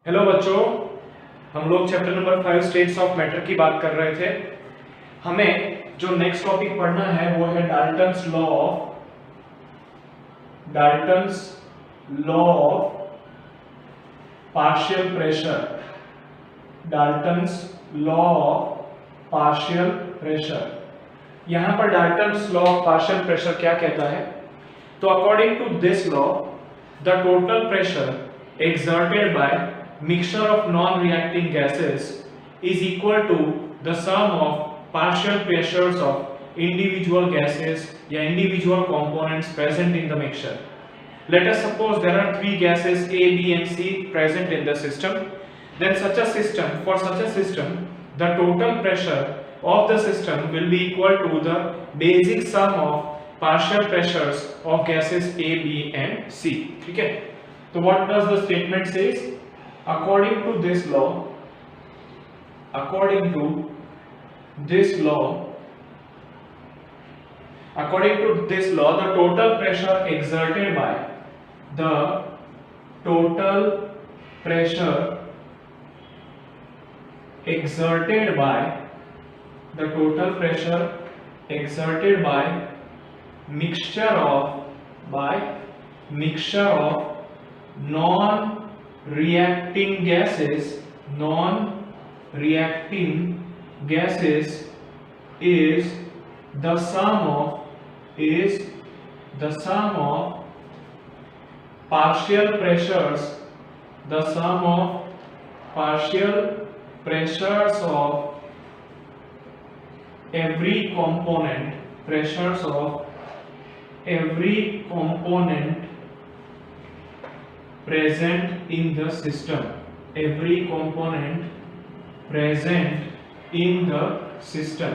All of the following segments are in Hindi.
हेलो बच्चों, हम लोग chapter number 5 states of matter की बात कर रहे थे। हमें जो नेक्स्ट टॉपिक पढ़ना है वो है Dalton's law of partial pressure. Dalton's law of partial pressure. यहां पर Dalton's law of partial pressure क्या कहता है? तो according to this law, the total pressure exerted by mixture of non-reacting gases is equal to the sum of partial pressures of individual gases या individual components present in the mixture. Let us suppose there are three gases A, B and C present in the system. Then for such a system, the total pressure of the system will be equal to the basic sum of partial pressures of gases A, B and C. ठीक है? So what does the statement says? According to this law, the total pressure exerted by mixture of non-reacting gases is the sum of partial pressures of every component present in the system. Every component present in the system.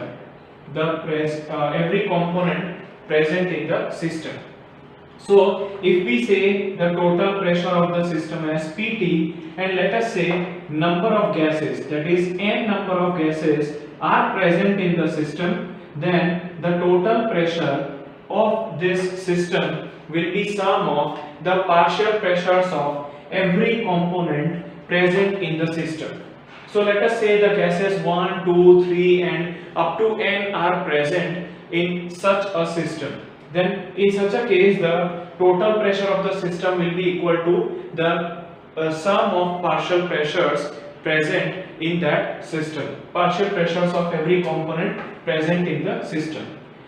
So if we say the total pressure of the system as Pt, and let us say number of gases, that is n number of gases are present in the system, then the total pressure of this system will be sum of the partial pressures of every component present in the system. So let us say the gases 1, 2, 3 and up to n are present in such a system. Then in such a case the total pressure of the system will be equal to the sum of partial pressures present in that system. Partial pressures of every component present in the system.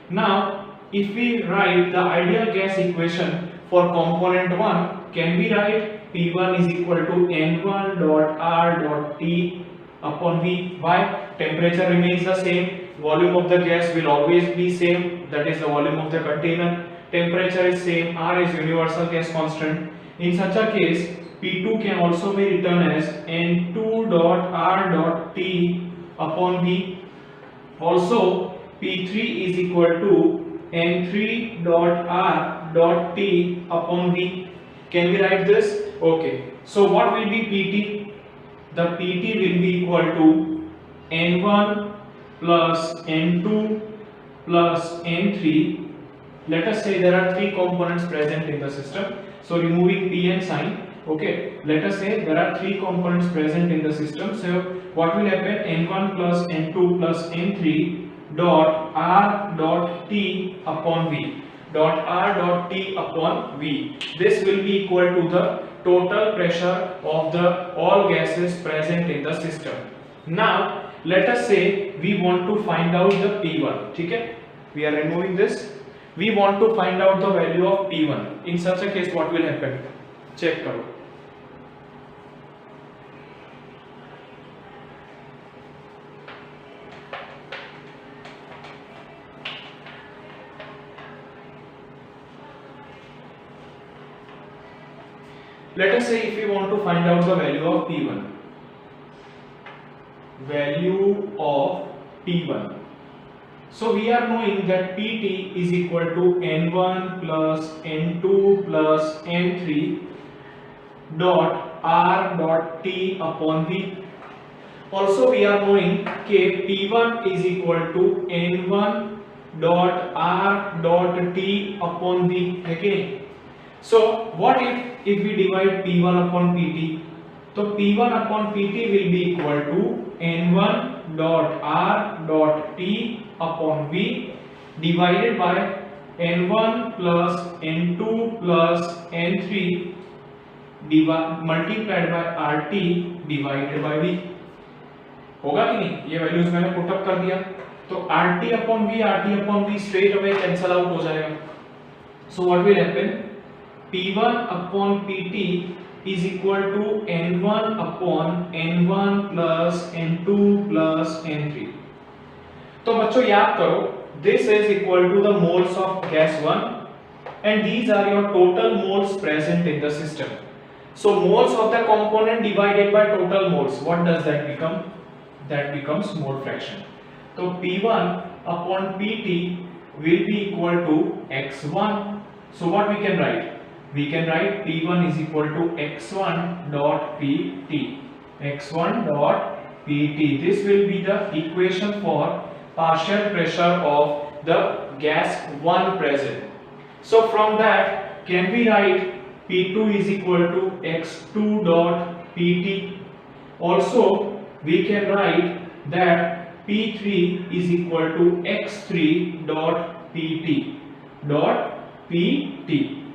Now if we write the ideal gas equation for component 1, can we write P1 is equal to N1 dot R dot T upon V. Why? Temperature remains the same, volume of the gas will always be same, that is the volume of the container. Temperature is same, R is universal gas constant. In such a case, P2 can also be written as N2 dot R dot T upon V. Also, P3 is equal to N3 dot R dot T upon V. Can we write this? Okay. So what will be Pt? The Pt will be equal to N1 plus N2 plus N3. Let us say there are three components present in the system. So removing P and sign. Okay. Let us say there are three components present in the system. So what will happen? N1 plus N2 plus N3 dot R dot T upon V. This will be equal to the total pressure of the all gases present in the system. Now let us say we want to find out the P1. ठीक है? We are removing this. We want to find out the value of P1. In such a case what will happen? Check करो. Let us say if we want to find out the value of P1. So we are knowing that Pt is equal to N1 plus N2 plus N3 dot R dot T upon V. Also we are knowing that P1 is equal to N1 dot R dot T upon V. Okay. So what if we divide P1 upon Pt? तो P1 upon PT will be equal to N1 dot R dot T upon V divided by N1 plus N2 plus N3 multiplied by RT divided by V। होगा कि नहीं? ये वैल्यूज मैंने पुट अप कर दिया, तो RT upon V straight away cancel out हो जाएगा। So what will happen, P1 upon PT is equal to N1 upon N1 plus N2 plus N3। तो बच्चों याद करो, this is equal to the moles of gas 1 and these are your total moles present in the system। So moles of the component divided by total moles, what does that become? That becomes mole fraction। तो P1 upon PT will be equal to x1। So what we can write? We can write P1 is equal to x1 dot PT, x1 dot PT। This will be the equation for partial pressure of the gas 1 present। So from that can we write P2 is equal to x2 dot PT। Also we can write that P3 is equal to x3 dot PT।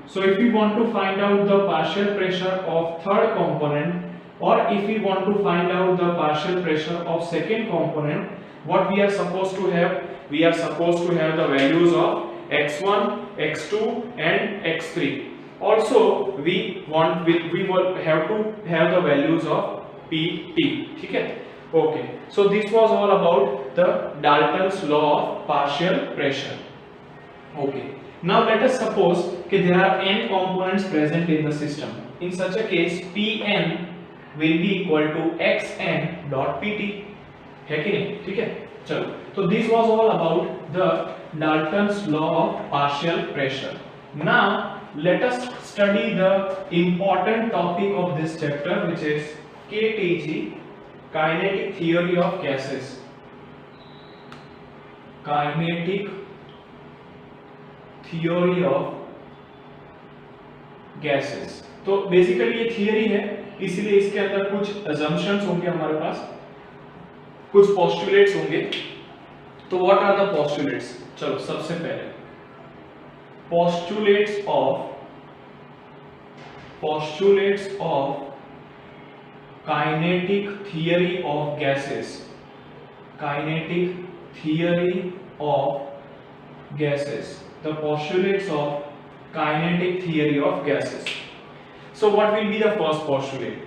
So if we want to find out the partial pressure of third component or if we want to find out the partial pressure of second component, what we are supposed to have? We are supposed to have the values of x1, x2 and x3। Also we will have to have the values of PT। ठीक है? Okay, so this was all about the Dalton's law of partial pressure। Okay, now let us suppose कि there are n components present in the system। In such a case Pn will be equal to xn dot Pt, है कि नहीं? ठीक है, चलो, तो this was all about the Dalton's law of partial pressure। Now let us study the important topic of this chapter, which is KTG, kinetic theory of gases। kinetic theory of gases। तो बेसिकली ये थियरी है, इसलिए इसके अंदर कुछ assumptions होंगे हमारे पास, कुछ postulates होंगे। तो what are the postulates? चलो सबसे पहले postulates of kinetic theory of gases। kinetic theory of gases, the postulates of kinetic theory of gases। So what will be the first postulate?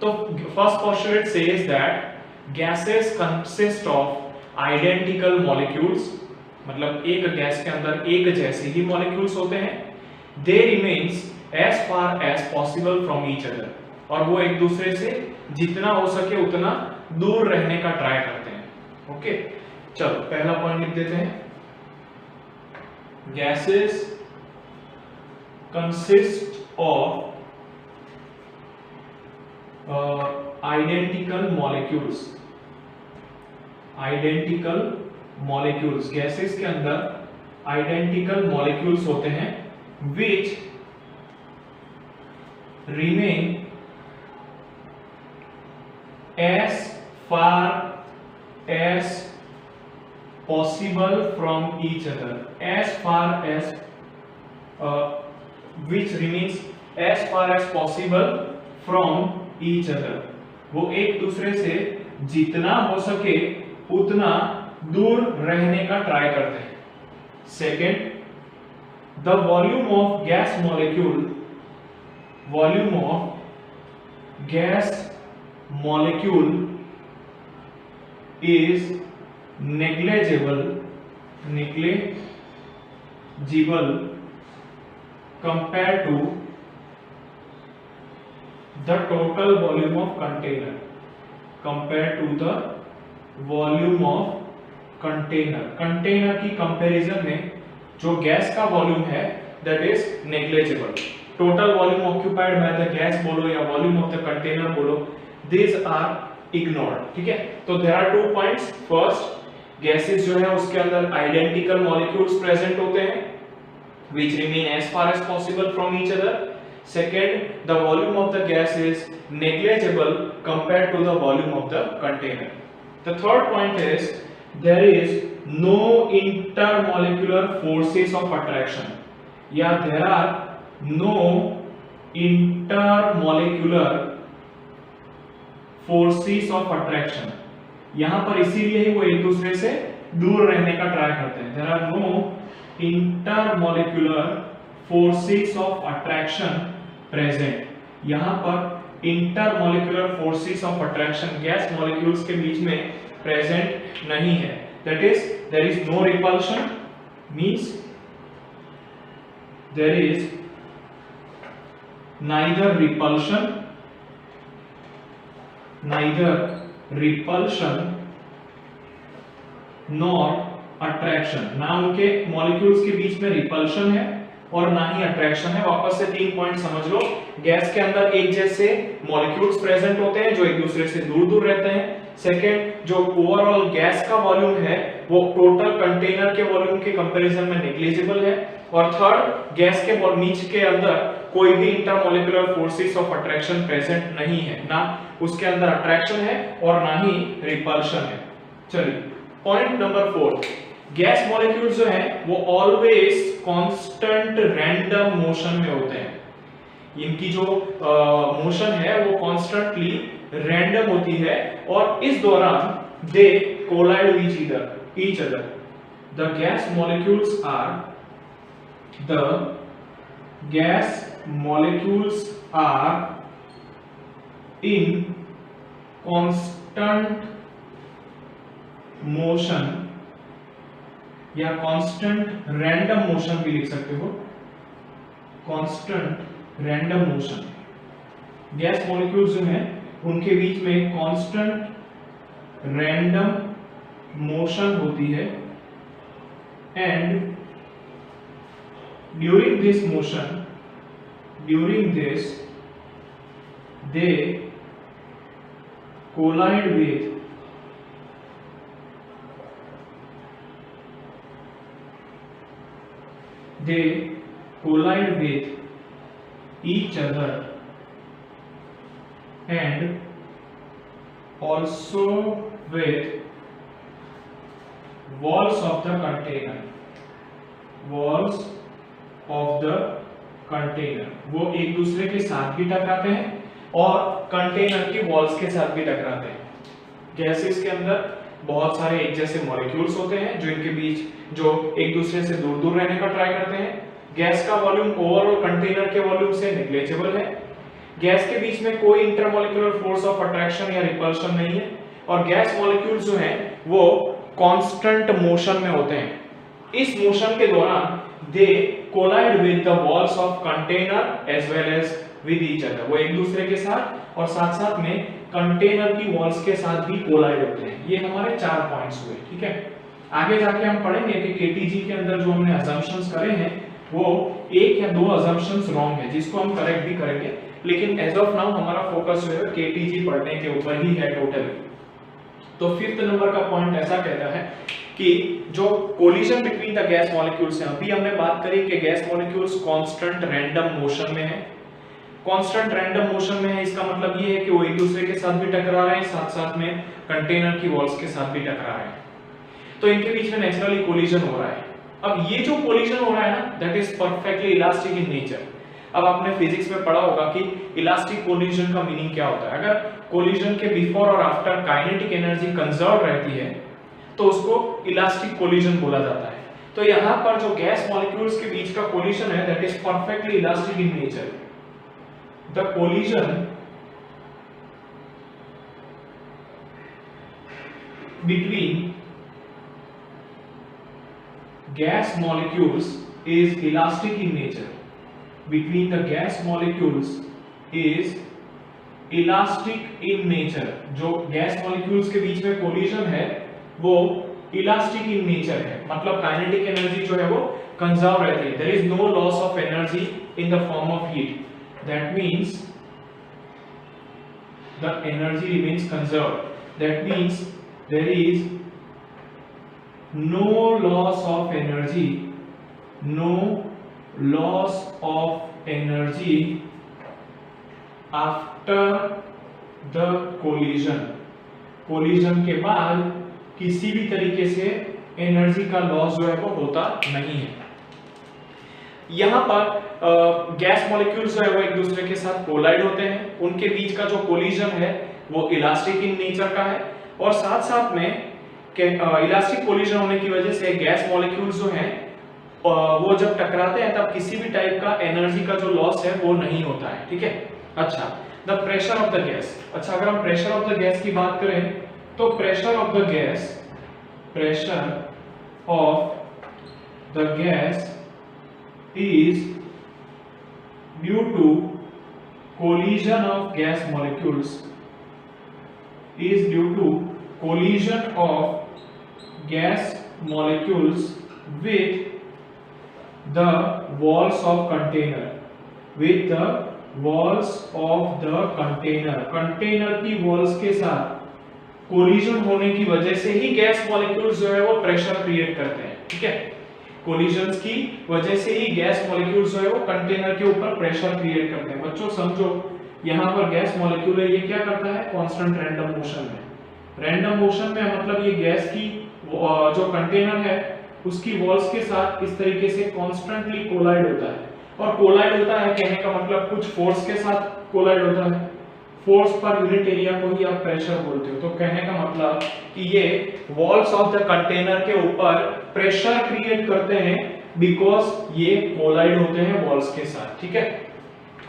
So first postulate says that gases consist of identical molecules, मतलब एक गैस के अंदर एक जैसे ही molecules होते हैं। They remains as far as possible from each other, और वो एक दूसरे से जितना हो सके उतना दूर रहने का ट्राई करते हैं। ओके, चलो पहला पॉइंट लिख देते हैं, gases consist of identical molecules। Gases के अंदर identical molecules होते हैं which remain as far as possible from each other, as far as which remains as far as possible from each other। वो एक दूसरे से जितना हो सके उतना दूर रहने का ट्राई करते हैं। Second, the volume of gas molecule is negligible compared to the total volume of container, container की कंपैरिजन में जो गैस का वॉल्यूम है that is negligible। Total volume occupied by the gas बोलो या वॉल्यूम ऑफ द कंटेनर बोलो, these are ignored। ठीक है, तो there are 2 points। First, gases जो है उसके अंदर आइडेंटिकल मॉलिक्यूल्स प्रेजेंट होते हैं which remain as far as possible from each other। Second, the volume of the gas is negligible compared to the volume of the container. The third point is there is no intermolecular forces of attraction, या there are no intermolecular forces of attraction. यहां पर इसीलिए ही वो एक दूसरे से दूर रहने का ट्राई करते हैं. There are no intermolecular forces of attraction present. यहां पर intermolecular forces of attraction gas molecules के बीच में present नहीं है. That is, there is no repulsion, means there is neither repulsion nor attraction. ना उनके मॉलिक्यूल्स के बीच में रिपल्शन है और ना ही अट्रैक्शन है. वापस से 3 पॉइंट समझ लो. गैस के अंदर एक जैसे मॉलिक्यूल्स प्रेजेंट होते हैं जो एक दूसरे से दूर दूर रहते हैं. सेकेंड, जो ओवरऑल गैस का वॉल्यूम है वो टोटल कंटेनर के वॉल्यूम के कंपैरिजन में नेग्लिजिबल है. और थर्ड, गैस के नीचे के अंदर कोई भी intermolecular forces of attraction present नहीं है. ना उसके अंदर अट्रैक्शन है और ना ही रिपल्शन है. चलिए पॉइंट नंबर 4, गैस मॉलिक्यूल्स जो हैं वो ऑलवेज कांस्टेंट रैंडम मोशन में होते हैं. इनकी जो मोशन है वो कांस्टेंटली रैंडम होती है और इस दौरान they collide with each other. The gas molecules are in constant motion या constant random motion भी लिख सकते हो. constant random motion, gas molecules जो हैं उनके बीच में constant random motion होती है and during this they collide with each other and also with walls of the container. वो एक दूसरे के साथ भी टकराते हैं और कंटेनर की वॉल्स के साथ भी टकराते हैं. गैसेस के अंदर बहुत सारे एक जैसे मॉलिक्यूल्स होते हैं जो इनके बीच जो एक दूसरे से दूर दूर रहने का ट्राई करते हैं. गैस का वॉल्यूम ओवरऑल कंटेनर के वॉल्यूम से नेग्लिजिबल है. गैस के बीच में कोई इंटरमॉलिक्यूलर फोर्स ऑफ अट्रैक्शन या रिपल्शन नहीं है और गैस मॉलिक्यूल्स जो हैं वो कांस्टेंट मोशन में होते हैं. इस मोशन के दौरान they collide with the walls of container as well as with each other. वो एक दूसरे के साथ और साथ साथ में कंटेनर की वॉल्स के साथ भी कोलाइड होते हैं. ये हमारे 4 पॉइंट्स हुए. ठीक है, आगे जाके हम पढ़ेंगे कि केटीजी के अंदर जो हमने अजम्पशंस करे हैं वो 1 या 2 अजम्पशंस रॉन्ग है जिसको हम करेक्ट भी करेंगे. लेकिन एज ऑफ नाउ हमारा फोकस जो है केटीजी पढ़ने के ऊपर ही है टोटल. तो 5th नंबर का पॉइंट ऐसा कहता है कि जो collision between the gas molecules है, अभी हमने बात करी कि gas molecules constant random motion में है. कांस्टेंट रैंडम मोशन में है इसका मतलब ये है कि वो एक दूसरे के साथ भी टकरा रहे हैं, साथ साथ में कंटेनर की वॉल्स के साथ भी टकरा रहे हैं. तो इनके बीच में नेचुरली कोलिजन हो रहा है. अब ये जो कोलिजन हो रहा है ना, that is perfectly elastic in nature. अब आपने फिजिक्स में पढ़ा होगा कि इलास्टिक कोलिजन का मीनिंग क्या होता है. अगर कोलिजन के बिफोर और आफ्टर काइनेटिक एनर्जी कंजर्व रहती है तो उसको इलास्टिक कोलिजन बोला जाता है. तो यहां पर जो गैस मॉलिक्यूल्स के बीच का कोलिजन है that is perfectly elastic in nature. The collision between gas molecules is elastic in nature. Between the gas molecules is elastic in nature. जो गैस मॉलिक्यूल्स के बीच में कोलिजन है वो इलास्टिक इन नेचर है. मतलब काइनेटिक एनर्जी जो है वो कंजर्व रहती है. There is no loss of energy in the form of heat. That means the energy remains conserve. That means there is no loss of energy after the collision के बाद किसी भी तरीके से एनर्जी का लॉस जो है वो होता नहीं है। यहाँ पर गैस मॉलिक्यूल्स जो है वो एक दूसरे के साथ कोलाइड होते हैं, उनके बीच का जो कोलिजन है वो इलास्टिक इन नेचर का है, और साथ साथ में इलास्टिक कोलिजन होने की वजह से गैस मॉलिक्यूल्स जो हैं वो जब टकराते हैं तब किसी भी टाइप का एनर्जी का जो लॉस है वो नहीं होता है। ठीक है। अच्छा, the pressure of the gas. अच्छा, अगर हम प्रेशर ऑफ द गैस की बात करें तो pressure of the gas is due to collision of gas molecules with the walls of container container की वॉल्स के साथ कोलिजन होने की वजह से ही गैस मॉलिक्यूल्स जो है वो प्रेशर क्रिएट करते हैं। ठीक है, कोलिजन्स की वजह से ही गैस मॉलिक्यूल्स जो है वो कंटेनर के ऊपर प्रेशर क्रिएट करते हैं। बच्चों समझो, यहाँ पर गैस मॉलिक्यूल है, ये क्या करता है, कांस्टेंट रैंडम मोशन में। रैंडम मोशन में मतलब ये गैस की जो कंटेनर है उसकी वॉल्स के साथ इस तरीके से कांस्टेंटली कोलाइड होता है, और कोलाइड होता है कहने का मतलब कुछ फोर्स के साथ कोलाइड होता है। फोर्स पर यूनिट एरिया को ही आप प्रेशर बोलते हो, तो कहने का मतलब कि ये वॉल्स ऑफ द कंटेनर के ऊपर प्रेशर क्रिएट करते हैं बिकॉज ये कोलाइड होते हैं वॉल्स के साथ। ठीक है।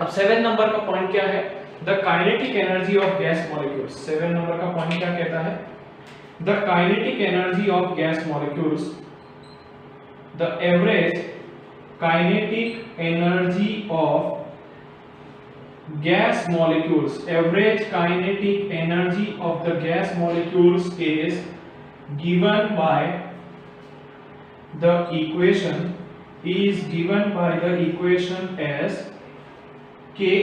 अब 7 नंबर का पॉइंट क्या है, the kinetic energy of gas molecules. 7 number का पॉइंट क्या कहता है, the kinetic energy of gas molecules, the average kinetic energy of gas molecules, average kinetic energy of the gas molecules is given by the equation as Ke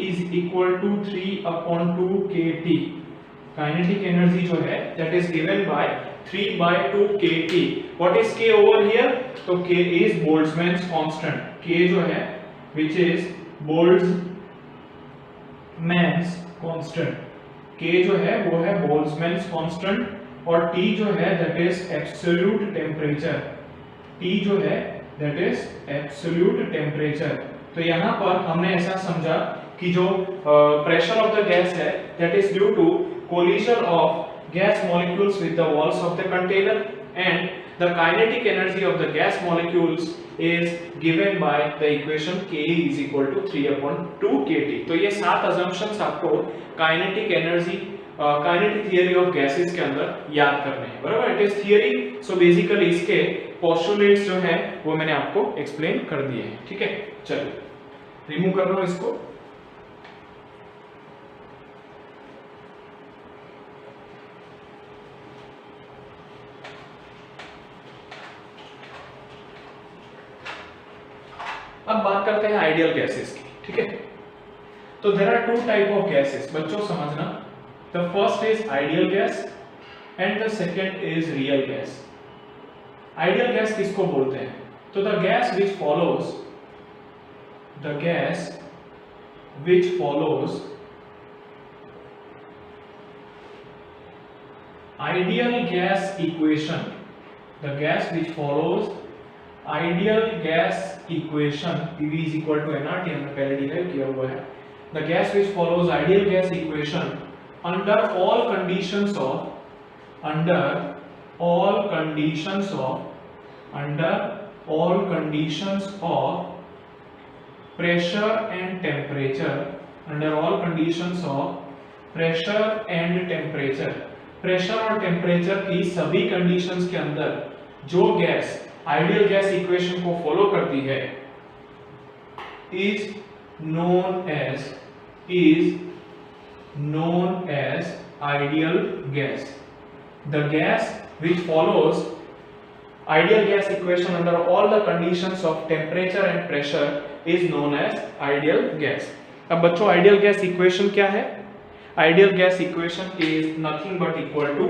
is equal to 3/2 kT। kinetic energy जो है that is given by 3/2 kT। what is K over here? तो K is Boltzmann's constant। K जो है which is Boltzmann's constant, K जो है वो है बोल्ट्जमैन्स कांस्टेंट, और T जो है that is absolute temperature. T जो है दैट इज एब्सोल्यूट टेम्परेचर। तो यहाँ पर हमने ऐसा समझा कि जो प्रेशर ऑफ द गैस है that is due to collision of gas molecules with the walls of the container, and the kinetic energy of the gas molecules is given by the equation Ke is equal to 3/2 kT। तो ये 7 assumptions आपको kinetic energy kinetic theory of gases के अंदर याद करने हैं, बराबर। It is theory, so basically इसके पोस्टुलेट्स जो हैं वो मैंने आपको एक्सप्लेन कर दिए हैं। ठीक है, चलिए रिमूव कर रहा हूं इसको। अब बात करते हैं आइडियल गैसेस की। ठीक है, तो there are 2 type of gases, बच्चों समझना। The first is ideal gas and the second is real gas. Ideal gas किसको बोलते हैं, तो the gas which follows ideal gas equation, the gas which follows ideal gas equation PV is equal to nRT हमने पहले डिराइव किया हुआ है। The gas which follows ideal gas equation under all conditions of pressure and temperature, under all conditions of pressure and temperature, pressure और टेम्परेचर की सभी कंडीशंस के अंदर जो गैस आइडियल गैस इक्वेशन को फॉलो करती है is known as ideal gas। The gas which follows ideal gas equation under all the conditions of temperature and pressure is known as ideal gas। अब बच्चों आइडियल गैस इक्वेशन क्या है, ideal gas equation is nothing but equal to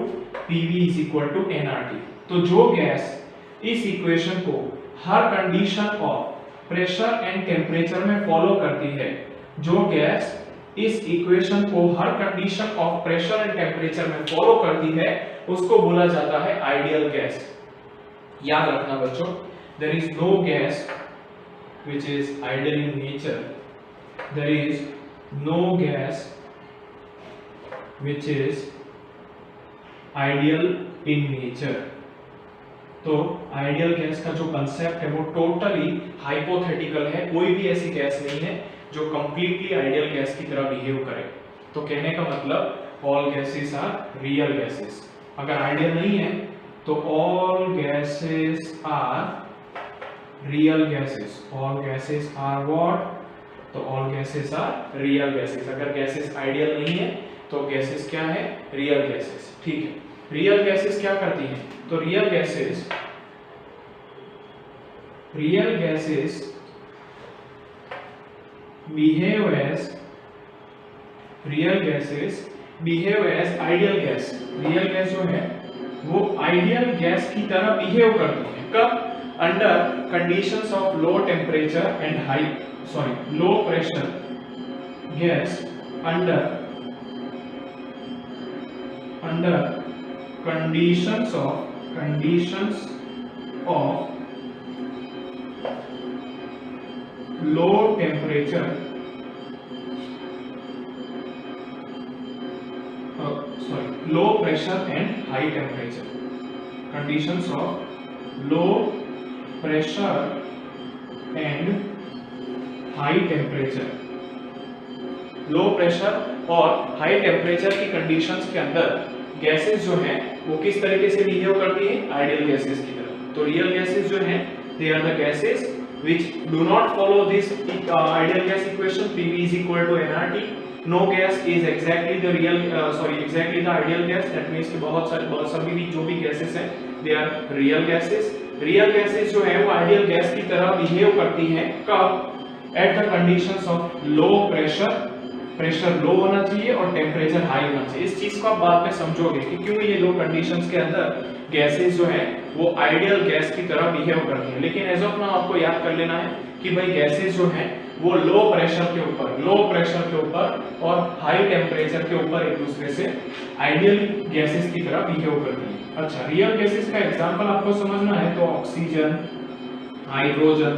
PV is equal to nRT। तो जो गैस इस इक्वेशन को हर condition of pressure and temperature में फॉलो करती है, जो गैस इस इक्वेशन को हर condition of pressure and temperature में फॉलो करती है उसको बोला जाता है आइडियल गैस। याद रखना बच्चों, there is no gas which is ideal in nature, there is no gas which is ideal in nature। तो आइडियल गैस का जो कंसेप्ट है वो टोटली हाइपोथेटिकल है, कोई भी ऐसी गैस नहीं है जो कंप्लीटली आइडियल गैस की तरह बिहेव करे। तो कहने का मतलब all gases are real gases. अगर आइडियल नहीं है तो all gases are real gases. All gases are what? तो all gases are real gases. अगर गैसेस आइडियल नहीं है तो गैसेस क्या है? Real gases. ठीक है, रियल गैसेस क्या करती हैं? तो real gases behave as ideal gas. Real gas जो है वो आइडियल गैस की तरह बिहेव करती है। कब? Under conditions of low temperature and low pressure gas, under conditions of low temperature low pressure and high temperature। conditions of low pressure and high temperature। Low pressure और हाई टेम्परेचर की कंडीशंस के अंदर गैसेस जो हैं वो किस तरीके से बिहेव करती हैं? आइडियल गैसेस की तरह। तो रियल गैसेस जो हैं they are the gases which do not follow this ideal gas equation PV is equal to nRT। no gas is exactly the exactly the ideal gas। that means कि बहुत सभी भी जो भी गैसेस हैं they are real gases। Real gases जो है वो आइडियल गैस की तरह बिहेव करती हैं। कब? At the conditions of low pressure low होना चाहिए और टेम्परेचर हाई होना चाहिए। इस चीज को आप बाद में समझोगे कि क्यों ये दो कंडीशंस के अंदर गैसेस जो हैं वो आइडियल गैस की तरह बिहेव करती हैं। लेकिन एज ऑफ नाउ आपको याद कर लेना है कि भाई गैसेस जो हैं वो लो प्रेशर के ऊपर और हाई टेम्परेचर के ऊपर एक दूसरे से आइडियल गैसेस की तरह बिहेव करती हैं। अच्छा, रियल गैसेस का एग्जांपल आपको समझना है तो ऑक्सीजन, हाइड्रोजन,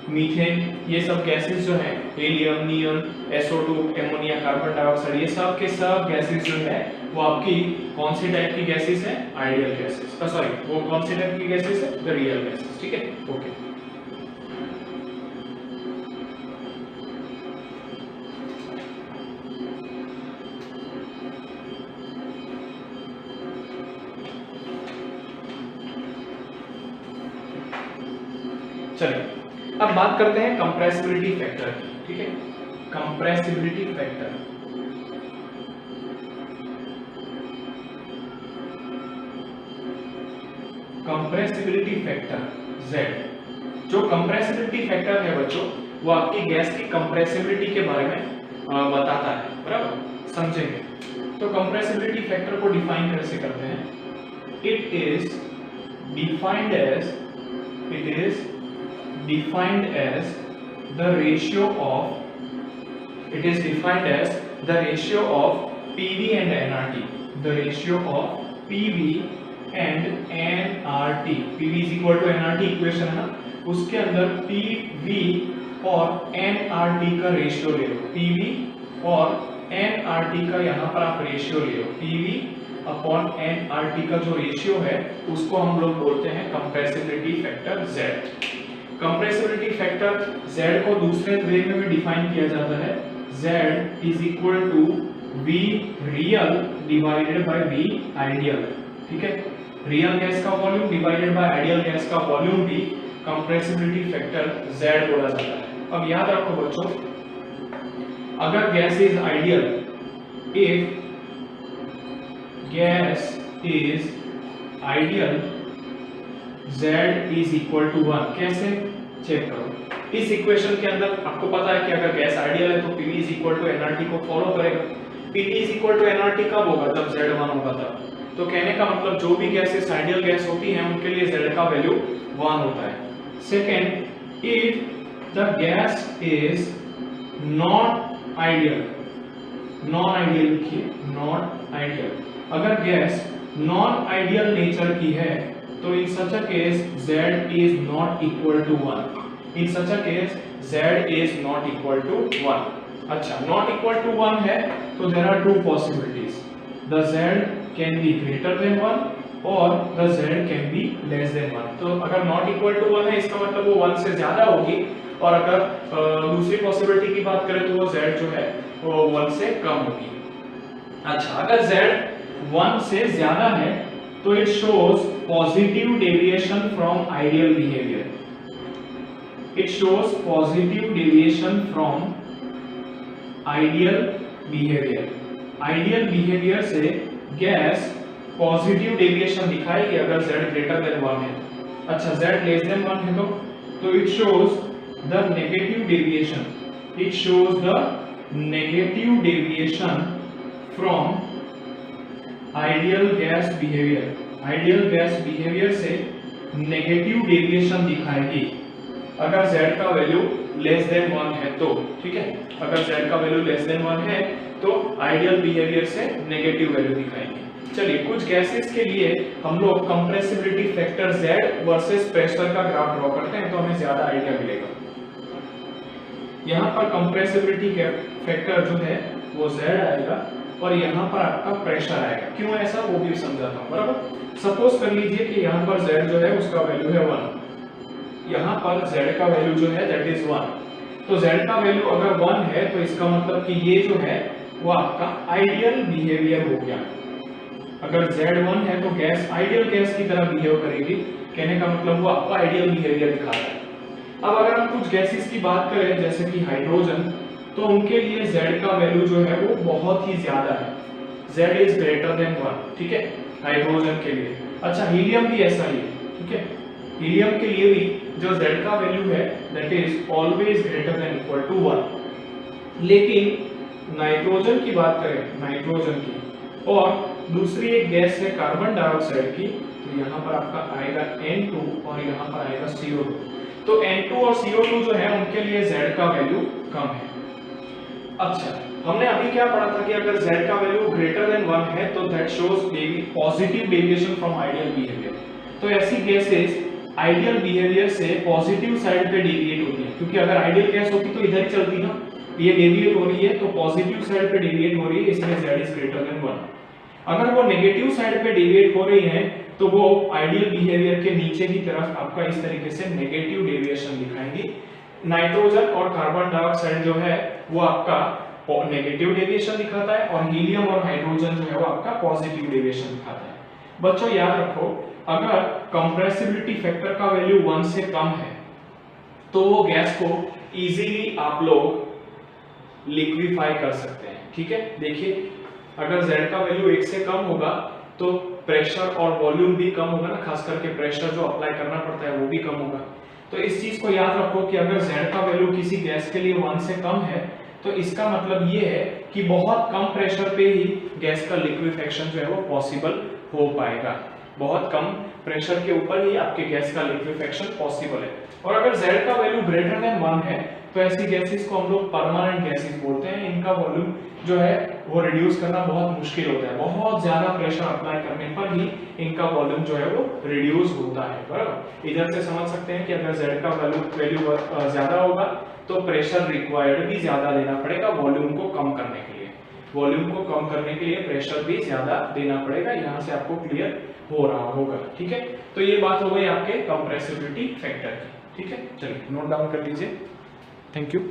मीथेन, ये सब गैसेस जो हैं, helium, neon, SO2, ammonia, carbon dioxide, ये सब के सब गैसेस जो है वो आपकी कौन सी टाइप की गैसेस हैं? Ideal gases. वो कौन सी टाइप की गैसेस है? The real gases. ठीक है, ओके। चलिए अब बात करते हैं कंप्रेसिबिलिटी फैक्टर की। ठीक है, compressibility factor. Compressibility factor Z। जो कंप्रेसिबिलिटी फैक्टर है बच्चों वो आपकी गैस की कंप्रेसिबिलिटी के बारे में बताता है, बराबर? समझेंगे। तो कंप्रेसिबिलिटी फैक्टर को डिफाइन कैसे करते हैं? It is defined as the ratio of PV and nRT। the ratio of PV and nRT। PV is equal to nRT equation है ना, उसके अंदर PV और nRT का रेशियो ले लो। PV और nRT का यहाँ पर आप रेशियो ले लो। PV अपॉन nRT का जो रेशियो है उसको हम लोग बोलते हैं compressibility factor Z। Compressibility factor Z को दूसरे वे में भी डिफाइन किया जाता है। Z is equal to V real divided by V ideal. ठीक है, रियल गैस का volume divided by ideal gas का वॉल्यूम भी कंप्रेसिबिलिटी फैक्टर Z बोला जाता है। अब याद रखो बच्चों, अगर gas is ideal, if gas is ideal Z is equal to 1। कैसे? चेक करो। इस इक्वेशन के अंदर आपको पता है कि अगर गैस आइडियल है तो PV is equal to nRT को फॉलो करेगा। PV is equal to nRT कब होगा? जब Z 1 होगा तब। तो कहने का मतलब जो भी गैसेस आइडियल गैस होती हैं उनके लिए Z का वैल्यू 1 होता है। Second, if the gas is not ideal, non ideal लिखिए, नॉन आइडियल। अगर गैस नॉन आइडियल नेचर की है तो in such a case z is not equal to 1। In such a case z is not equal to 1। अच्छा, not equal to 1 है तो there are two possibilities, the z can be greater than 1 और the z can be less than 1। तो अगर not equal to 1 है इसका मतलब वो 1 से ज्यादा होगी, और अगर दूसरी पॉसिबिलिटी की बात करें तो वो z जो है वो 1 से कम होगी। अच्छा, अगर z 1 से ज्यादा है तो it shows positive deviation from ideal behavior। It shows positive deviation from ideal behavior। ideal behavior से गैस पॉजिटिव डेविएशन दिखाएगी अगर z ग्रेटर देन 1 है। अच्छा, z लेस देन 1 है तो it shows the negative deviation, it shows the negative deviation from ideal gas behaviour. Ideal gas behaviour से नेगेटिव डेविएशन दिखाएगी अगर z का वैल्यू लेस देन 1 है तो, ठीक है। अगर z का वैल्यू लेस देन 1 है तो आइडियल बिहेवियर से नेगेटिव वैल्यू दिखाएंगे। चलिए, कुछ गैसेस के लिए हम लोग compressibility factor z versus pressure का ग्राफ ड्रॉ करते हैं तो हमें ज्यादा आइडिया मिलेगा। यहाँ पर कंप्रेसिबिलिटी फैक्टर जो है वो z आएगा और यहाँ पर आपका प्रेशर आएगा। क्यों ऐसा वो भी समझाता हूँ, बराबर। सपोज कर लीजिए कि यहाँ पर z जो है उसका वैल्यू है 1, यहाँ पर z का वैल्यू जो है दैट इज 1। तो z का वैल्यू अगर 1 है तो इसका मतलब कि ये जो है वो आपका आइडियल बिहेवियर हो गया। अगर z1 है तो गैस आइडियल गैस की तरह बिहेव करेगी, कहने का मतलब वो आपका आइडियल बिहेवियर दिखा रहा है। अब अगर हम कुछ गैसेस की बात करें जैसे कि हाइड्रोजन, तो उनके लिए z का वैल्यू जो है वो बहुत ही ज्यादा है, z इज ग्रेटर देन 1, ठीक है, हाइड्रोजन के लिए। अच्छा, हीलियम भी ऐसा ही है, ठीक है। हीलियम के लिए भी जो z का वैल्यू है that is always greater than equal to 1। लेकिन नाइट्रोजन की बात करें, नाइट्रोजन की, और दूसरी एक गैस है कार्बन डाइऑक्साइड की, तो यहाँ पर आपका आएगा N2 और यहाँ पर आएगा CO2। तो N2 और CO2 जो है उनके लिए Z का वैल्यू कम है। अच्छा, हमने अभी क्या पढ़ा था कि अगर Z का वैल्यू ग्रेटर देन 1 है तो that shows positive deviation from ideal behaviour. तो ऐसी गैसेस आइडियल बिहेवियर से पॉजिटिव साइड पे डेविएट होती है, क्योंकि अगर आइडियल गैस होती तो इधर ही चलती ना, ये डेविएट हो रही है तो पॉजिटिव साइड पे डेविएट हो रही है, इसलिए Z इज ग्रेटर देन 1। अगर वो नेगेटिव साइड पे डेविएट हो रही है तो वो आइडियल बिहेवियर के नीचे की तरफ आपका इस तरीके से नेगेटिव डेविएशन दिखाएंगी। नाइट्रोजन और कार्बन डाइऑक्साइड जो है वो आपका नेगेटिव डेविएशन दिखाता है और हीलियम और हाइड्रोजन जो है वो आपका पॉजिटिव डेविएशन दिखाता है। बच्चों याद रखो, अगर कंप्रेसिबिलिटी फैक्टर का वैल्यू 1 से कम है तो वो गैस को इजीली आप लोग लिक्विफाई कर सकते हैं, ठीक है। देखिए, अगर Z का वैल्यू 1 से कम होगा तो प्रेशर और वॉल्यूम भी कम होगा ना, खास करके प्रेशर जो अप्लाई करना पड़ता है वो भी कम होगा। तो इस चीज को याद रखो कि अगर Z का वैल्यू किसी गैस के लिए 1 से कम है तो इसका मतलब ये है कि बहुत कम प्रेशर पे ही गैस का लिक्विफेक्शन जो है वो पॉसिबल हो पाएगा। बहुत कम प्रेशर के ऊपर ही आपके गैस का लिक्विफेक्शन पॉसिबल है। और अगर Z का वैल्यू ग्रेटर देन 1 है तो ऐसी गैसेस को हम लोग परमानेंट गैसेस बोलते हैं। इनका वॉल्यूम जो है वो रिड्यूस करना बहुत मुश्किल होता है, बहुत ज्यादा प्रेशर अप्लाई करने पर ही इनका वॉल्यूम जो है वो रिड्यूस होता है, बराबर। इधर से समझ सकते हैं कि अगर Z का वैल्यू ज्यादा होगा तो प्रेशर रिक्वायर्ड भी ज्यादा देना पड़ेगा वॉल्यूम को कम करने के लिए। वॉल्यूम को कम करने के लिए प्रेशर भी ज्यादा देना पड़ेगा। यहाँ से आपको क्लियर हो रहा होगा, ठीक है। तो ये बात हो गई आपके कंप्रेसिबिलिटी फैक्टर की, ठीक है। चलिए नोट डाउन कर लीजिए। Thank you.